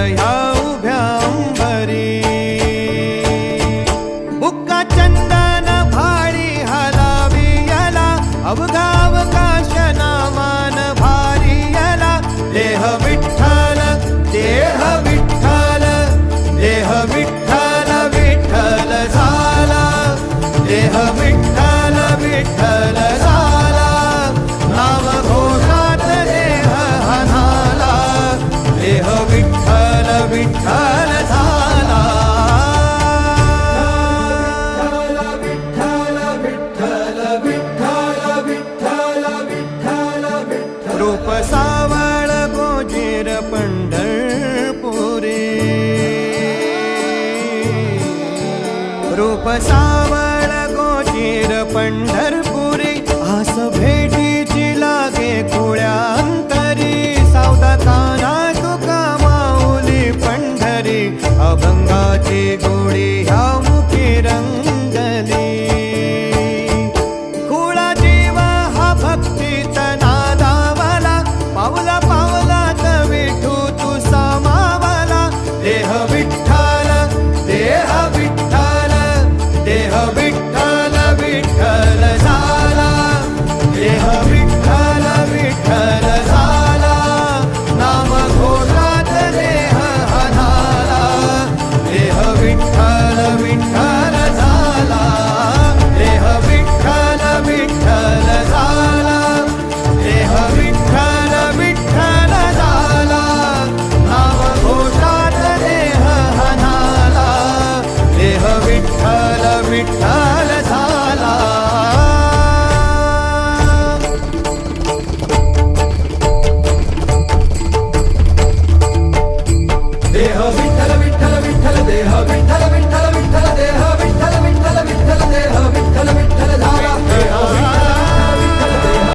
ह्या उभ्या अंबरी. बुक्का चंदन भाळी हलावी याला अवघा अवकाश नामान भारी याला. देह विठ्ठल देह विठ्ठल देह विठ्ठल विठ्ठल झाला. देह विठ्ठल विठ्ठल झाला. नाम घोषात देह हनाला. देह विठ्ठल विठ्ठल झाला. विठ्ठल विठ्ठल विठ्ठल विठ्ठल विठ्ठल विठ्ठल. रूप सावळ गोजीर पंढरपुरी. रूप सावळ गोजीर पंढरपुरी. आस भेटीची लागे खुळ्या अंतरी. सावधा काना तुका माऊली पंढरी. अभंगाची गोडी ह्या मुखी रंगली. खुळा जीव हा भक्तीत नादावला. पावला पावलात विठू तू समावला. देह विठ्ठल देह विठ्ठल देह विठ्ठल विठ्ठल झाला. देह विठ्ठल विठ्ठल झाला. नाम घोषात देह हनाला. देह विठ्ठल विठ्ठल झाला. देह विठ्ठल विठ्ठल झाला. देह विठ्ठल विठ्ठल झाला. नाम घोषात देह हनाला. देह विठ्ठल विठ्ठल